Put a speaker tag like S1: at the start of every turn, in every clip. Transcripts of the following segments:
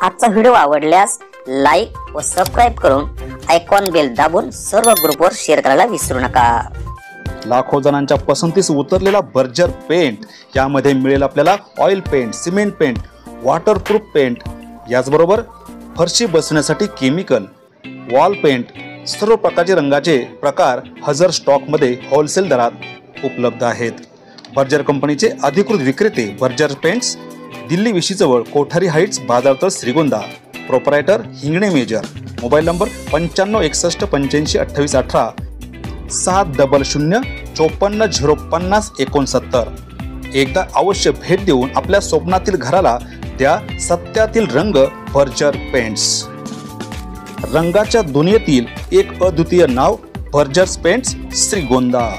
S1: आजचा व्हिडिओ आवडल्यास लाईक व सबस्क्राईब करून आयकॉन बेल दाबून सर्व ग्रुपवर शेअर करायला विसरू नका।
S2: लाखो जणांच्या पसंतीस उतरलेला बर्जर पेंट, यामध्ये मिळेल आपल्याला oil paint, cement paint, waterproof paint, याचबरोबर फरशी बसवण्यासाठी केमिकल, वॉल पेंट, सर्व प्रकारचे रंगाचे प्रकार हजर स्टॉक मध्ये होलसेल दरात उपलब्ध आहेत। बर्जर कंपनीचे अधिकृत विक्रेते बर्जर पेंट्स, दिल्ली विशीजवळ कोठारी हाइट्स, बाजारतळ, Shrigonda. Proprietor Hingane major. Mobile number 9561852818 700 54 050 69। एकदा अवश्य भेट देऊन आपल्या स्वप्नातील घराला द्या सत्यातील रंग बर्जर पेंट्स। रंगाच्या दुनियेतील एक अद्वितीय नाव बर्जर पेंट्स, श्रीगोंदा।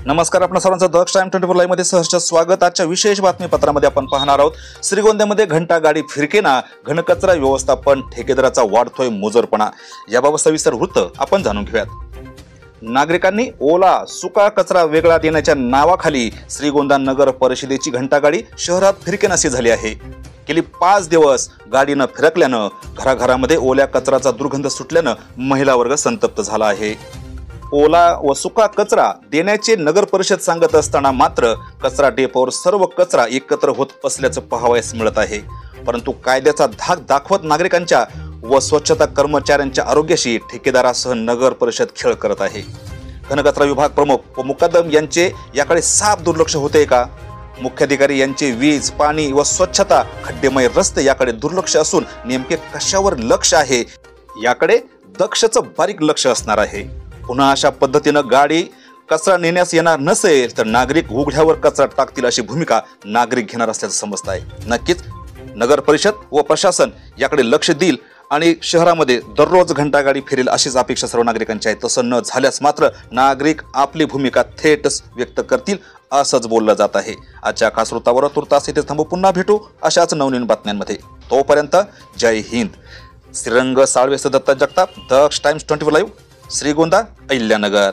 S2: नमस्कार, आपणा सर्वांचं दक्ष टाइम 24 लाईव्ह मध्ये सहर्ष स्वागत। आजच्या विशेष बातमीपत्रामध्ये आपण पाहणार आहोत श्रीगोंद्यामध्ये घंटा गाडी फिरकेना, घनकचरा व्यवस्थापन ठेकेदाराचा वाढतोय मुजरपणा। याबाबत सविस्तर वृत्त आपण जाणून घेऊयात। नागरिकांनी ओला सुका कचरा वेगळा देण्याच्या नावाखाली श्रीगोंदा नगर परिषदेची घंटागाडी शहरात फिरकेनाशी झाली आहे। गेली 5 दिवस गाडीनं फिरकल्यानं घराघरामध्ये ओल्या कचऱ्याचा दुर्गंध सुटल्यानं महिला वर्ग संतप्त झाला आहे। ओला व सुका कचरा देण्याचे नगर परिषद सांगत असताना मात्र कचरा डेपोवर सर्व कचरा एकत्र होत असल्याचं पाहावयास मिळत आहे। परंतु कायद्याचा धाक दाखवत नागरिकांच्या व स्वच्छता कर्मचाऱ्यांच्या आरोग्याशी ठेकेदारासह नगर परिषद खेळ करत आहे। घनकचरा विभाग प्रमुख व मुकादम यांचे याकडे साफ दुर्लक्ष होते का? मुख्याधिकारी यांचे वीज, पाणी व स्वच्छता, खड्डेमय रस्ते याकडे दुर्लक्ष असून नेमके कशावर लक्ष आहे याकडे दक्षचं बारीक लक्ष असणार आहे। पुन्हा अशा पद्धतीनं गाडी कचरा नेण्यास येणार नसेल तर नागरिक उघड्यावर कचरा टाकतील अशी भूमिका नागरिक घेणार असल्याचं समजत आहे। नक्कीच नगर परिषद व प्रशासन याकडे लक्ष देईल आणि शहरामध्ये दररोज घंटागाडी फिरेल अशीच अपेक्षा सर्व नागरिकांची आहे। तसं न झाल्यास मात्र नागरिक आपली भूमिका थेट व्यक्त करतील असंच बोललं जात आहे। आजच्या खास वृत्तावर तुर्तास इथे थांबू, पुन्हा भेटू अशाच नवनवीन बातम्यांमध्ये। तोपर्यंत जय हिंद। श्रीरंग साळवे, दत्ता जगताप, दक्ष टाइम्स 24 लाईव्ह, श्रीगोंदा, अहिल्यानगर।